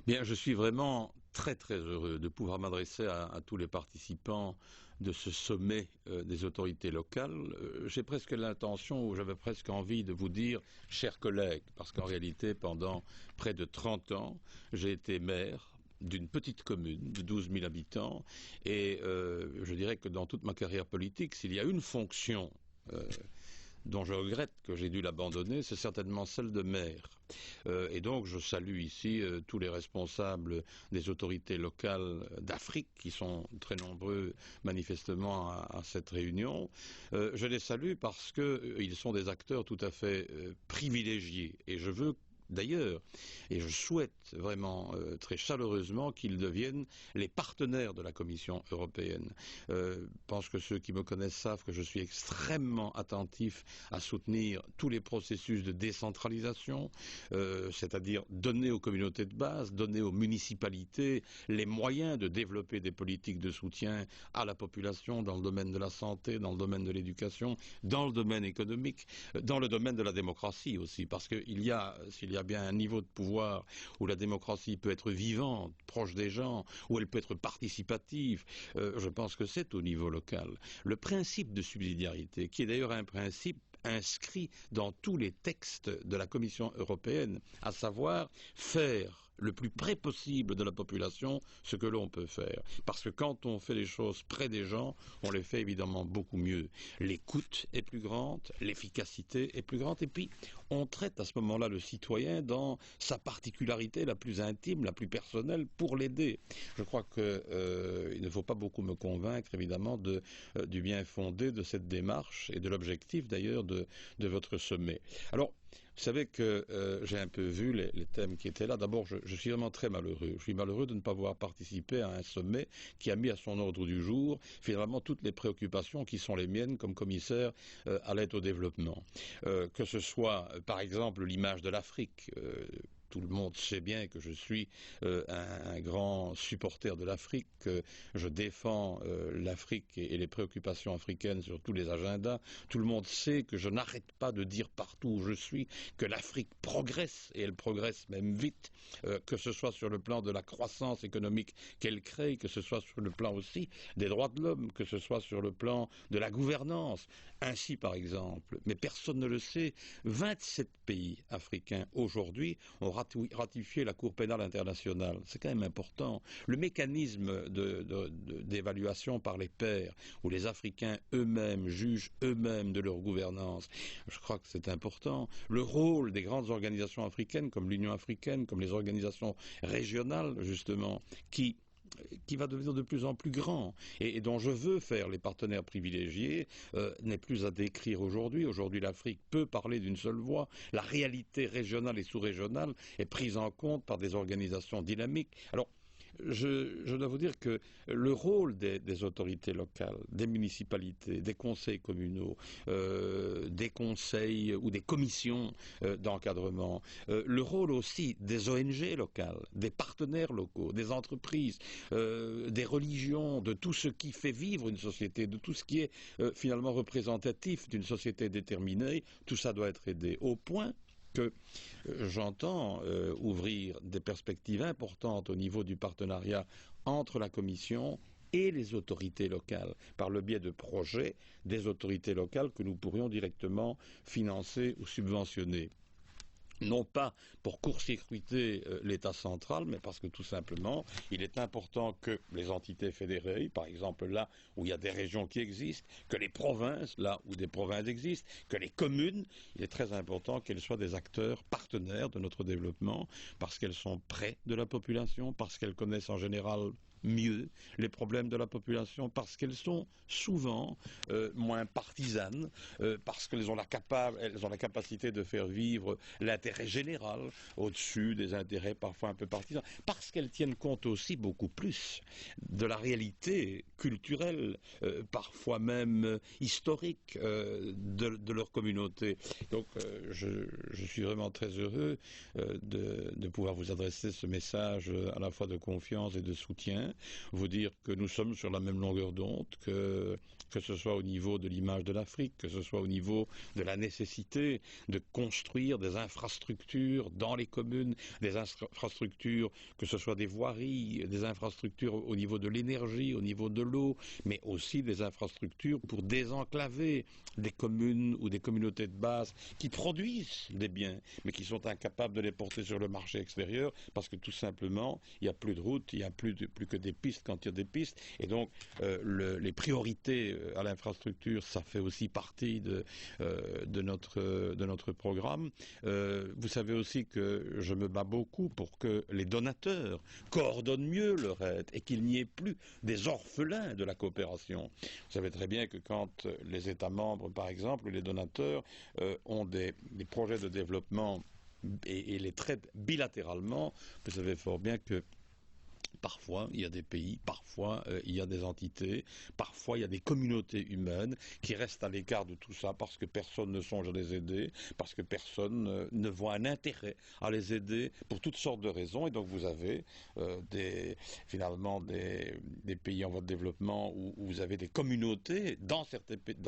Bien, je suis vraiment très très heureux de pouvoir m'adresser à tous les participants de ce sommet des autorités locales. J'ai presque l'intention, ou j'avais presque envie de vous dire, chers collègues, parce qu'en réalité, pendant près de 30 ans, j'ai été maire d'une petite commune de 12 000 habitants, et je dirais que dans toute ma carrière politique, s'il y a une fonction dont je regrette que j'ai dû l'abandonner, c'est certainement celle de maire. Et donc je salue ici tous les responsables des autorités locales d'Afrique, qui sont très nombreux manifestement à cette réunion. Je les salue parce qu'ils sont des acteurs tout à fait privilégiés. Et je veux d'ailleurs, et je souhaite vraiment très chaleureusement qu'ils deviennent les partenaires de la Commission européenne. Je pense que ceux qui me connaissent savent que je suis extrêmement attentif à soutenir tous les processus de décentralisation, c'est-à-dire donner aux communautés de base, donner aux municipalités les moyens de développer des politiques de soutien à la population dans le domaine de la santé, dans le domaine de l'éducation, dans le domaine économique, dans le domaine de la démocratie aussi, parce qu'il y a, s'il y a bien un niveau de pouvoir où la démocratie peut être vivante, proche des gens, où elle peut être participative, je pense que c'est au niveau local. Le principe de subsidiarité, qui est d'ailleurs un principe inscrit dans tous les textes de la Commission européenne, à savoir faire le plus près possible de la population ce que l'on peut faire. Parce que quand on fait les choses près des gens, on les fait évidemment beaucoup mieux. L'écoute est plus grande, l'efficacité est plus grande, et puis on traite à ce moment-là le citoyen dans sa particularité la plus intime, la plus personnelle, pour l'aider. Je crois qu'il ne faut pas beaucoup me convaincre, évidemment, du bien fondé de cette démarche et de l'objectif, d'ailleurs, de votre sommet. Alors, vous savez que j'ai un peu vu les thèmes qui étaient là. D'abord, je suis vraiment très malheureux. Je suis malheureux de ne pas pouvoir participer à un sommet qui a mis à son ordre du jour, finalement, toutes les préoccupations qui sont les miennes comme commissaire à l'aide au développement. Que ce soit, par exemple, l'image de l'Afrique. Tout le monde sait bien que je suis un grand supporter de l'Afrique, que je défends l'Afrique et les préoccupations africaines sur tous les agendas. Tout le monde sait que je n'arrête pas de dire partout où je suis que l'Afrique progresse, et elle progresse même vite, que ce soit sur le plan de la croissance économique qu'elle crée, que ce soit sur le plan aussi des droits de l'homme, que ce soit sur le plan de la gouvernance. Ainsi, par exemple, mais personne ne le sait, 27 pays africains aujourd'hui ont ratifié la Cour pénale internationale. C'est quand même important. Le mécanisme d'évaluation par les pairs, où les Africains eux-mêmes jugent eux-mêmes de leur gouvernance, je crois que c'est important. Le rôle des grandes organisations africaines, comme l'Union africaine, comme les organisations régionales, justement, qui va devenir de plus en plus grand et dont je veux faire les partenaires privilégiés, n'est plus à décrire aujourd'hui. Aujourd'hui, l'Afrique peut parler d'une seule voix. La réalité régionale et sous-régionale est prise en compte par des organisations dynamiques. Alors, je dois vous dire que le rôle des autorités locales, des municipalités, des conseils communaux, des conseils ou des commissions d'encadrement, le rôle aussi des ONG locales, des partenaires locaux, des entreprises, des religions, de tout ce qui fait vivre une société, de tout ce qui est finalement représentatif d'une société déterminée, tout ça doit être aidé au point que j'entends ouvrir des perspectives importantes au niveau du partenariat entre la Commission et les autorités locales, par le biais de projets des autorités locales que nous pourrions directement financer ou subventionner. Non pas pour court-circuiter l'État central, mais parce que tout simplement, il est important que les entités fédérées, par exemple là où il y a des régions qui existent, que les provinces, là où des provinces existent, que les communes, il est très important qu'elles soient des acteurs partenaires de notre développement, parce qu'elles sont près de la population, parce qu'elles connaissent en général mieux les problèmes de la population, parce qu'elles sont souvent moins partisanes, parce qu'elles ont la capacité de faire vivre l'intérêt général au-dessus des intérêts parfois un peu partisans, parce qu'elles tiennent compte aussi beaucoup plus de la réalité culturelle, parfois même historique de leur communauté. Donc je suis vraiment très heureux de pouvoir vous adresser ce message à la fois de confiance et de soutien. citoyens, vous dire que nous sommes sur la même longueur d'onde, que ce soit au niveau de l'image de l'Afrique, que ce soit au niveau de la nécessité de construire des infrastructures dans les communes, des infrastructures, que ce soit des voiries, des infrastructures au niveau de l'énergie, au niveau de l'eau, mais aussi des infrastructures pour désenclaver des communes ou des communautés de base qui produisent des biens, mais qui sont incapables de les porter sur le marché extérieur parce que tout simplement, il n'y a plus de routes, il n'y a plus que des pistes quand il y a des pistes. Et donc, les priorités à l'infrastructure, ça fait aussi partie de notre programme. Vous savez aussi que je me bats beaucoup pour que les donateurs coordonnent mieux leur aide et qu'il n'y ait plus des orphelins de la coopération. Vous savez très bien que quand les États membres, par exemple, les donateurs ont des projets de développement et les traitent bilatéralement, vous savez fort bien que parfois, il y a des pays, parfois, il y a des entités, parfois, il y a des communautés humaines qui restent à l'écart de tout ça parce que personne ne songe à les aider, parce que personne ne voit un intérêt à les aider pour toutes sortes de raisons. Et donc, vous avez finalement des pays en voie de développement où vous avez des communautés dans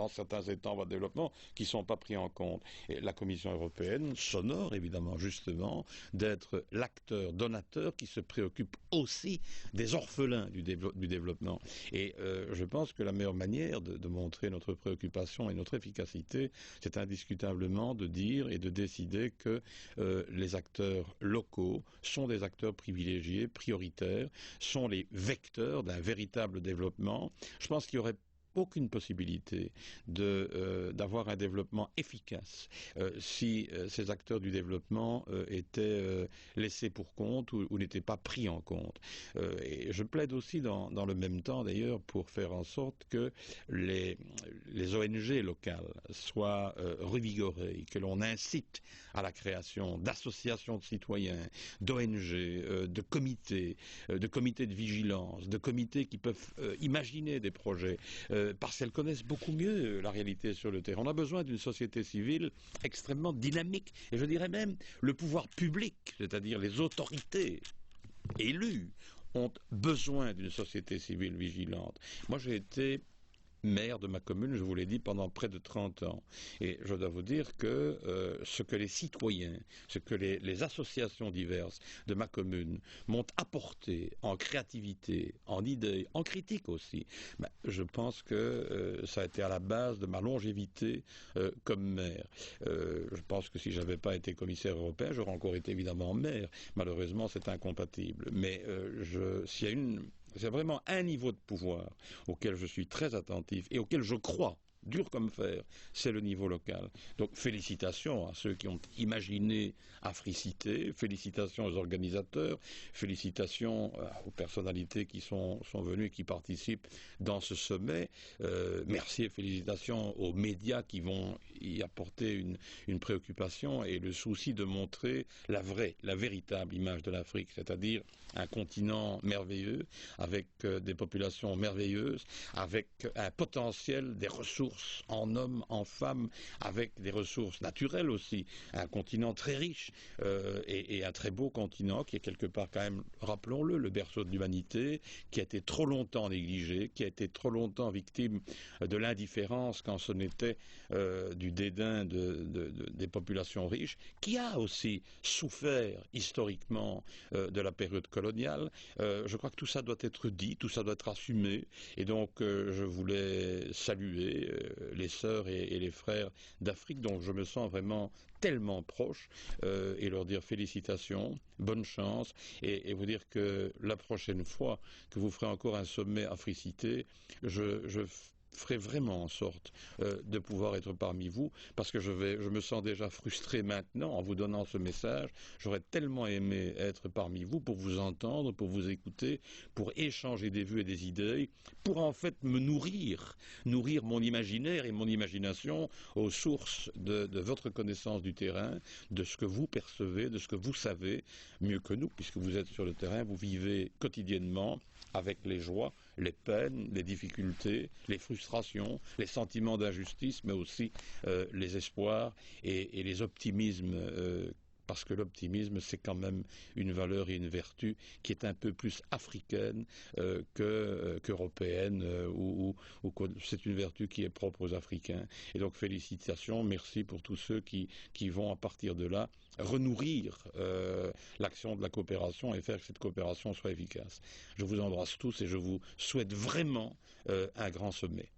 certains États en voie de développement qui ne sont pas pris en compte. Et la Commission européenne s'honore évidemment justement d'être l'acteur donateur qui se préoccupe aussi des orphelins du développement. Et je pense que la meilleure manière de montrer notre préoccupation et notre efficacité, c'est indiscutablement de dire et de décider que les acteurs locaux sont des acteurs privilégiés, prioritaires, sont les vecteurs d'un véritable développement. Je pense qu'il y aurait aucune possibilité d'avoir un développement efficace si ces acteurs du développement étaient laissés pour compte ou n'étaient pas pris en compte. Et je plaide aussi dans le même temps d'ailleurs pour faire en sorte que les ONG locales soient revigorées, que l'on incite à la création d'associations de citoyens, d'ONG, de comités de vigilance, de comités qui peuvent imaginer des projets parce qu'elles connaissent beaucoup mieux la réalité sur le terrain. On a besoin d'une société civile extrêmement dynamique, et je dirais même le pouvoir public, c'est-à-dire les autorités élues, ont besoin d'une société civile vigilante. Moi, j'ai été maire de ma commune, je vous l'ai dit, pendant près de 30 ans. Et je dois vous dire que ce que les citoyens, ce que les associations diverses de ma commune m'ont apporté en créativité, en idées, en critique aussi, je pense que ça a été à la base de ma longévité comme maire. Je pense que si je n'avais pas été commissaire européen, j'aurais encore été évidemment maire. Malheureusement, c'est incompatible. Mais s'il y a c'est vraiment un niveau de pouvoir auquel je suis très attentif et auquel je crois, dur comme fer, c'est le niveau local. Donc félicitations à ceux qui ont imaginé Africité, félicitations aux organisateurs, félicitations aux personnalités qui sont venues et qui participent dans ce sommet. Merci et félicitations aux médias qui vont y apporter une préoccupation et le souci de montrer la véritable image de l'Afrique, c'est-à-dire un continent merveilleux, avec des populations merveilleuses, avec un potentiel, des ressources en hommes, en femmes, avec des ressources naturelles aussi, un continent très riche et un très beau continent qui est quelque part quand même, rappelons-le, le berceau de l'humanité, qui a été trop longtemps négligé, qui a été trop longtemps victime de l'indifférence quand ce n'était du dédain des populations riches, qui a aussi souffert historiquement de la période coloniale. Je crois que tout ça doit être dit, tout ça doit être assumé, et donc je voulais saluer les sœurs et les frères d'Afrique dont je me sens vraiment tellement proche et leur dire félicitations, bonne chance, et vous dire que la prochaine fois que vous ferez encore un sommet Africité, je ferai vraiment en sorte de pouvoir être parmi vous, parce que je me sens déjà frustré maintenant en vous donnant ce message. J'aurais tellement aimé être parmi vous pour vous entendre, pour vous écouter, pour échanger des vues et des idées, pour en fait me nourrir mon imaginaire et mon imagination aux sources de votre connaissance du terrain, de ce que vous percevez, de ce que vous savez mieux que nous, puisque vous êtes sur le terrain, vous vivez quotidiennement avec les joies, les peines, les difficultés, les frustrations, les sentiments d'injustice, mais aussi les espoirs et les optimismes parce que l'optimisme, c'est quand même une valeur et une vertu qui est un peu plus africaine qu'européenne, c'est une vertu qui est propre aux Africains. Et donc félicitations, merci pour tous ceux qui vont à partir de là renourrir l'action de la coopération et faire que cette coopération soit efficace. Je vous embrasse tous et je vous souhaite vraiment un grand sommet.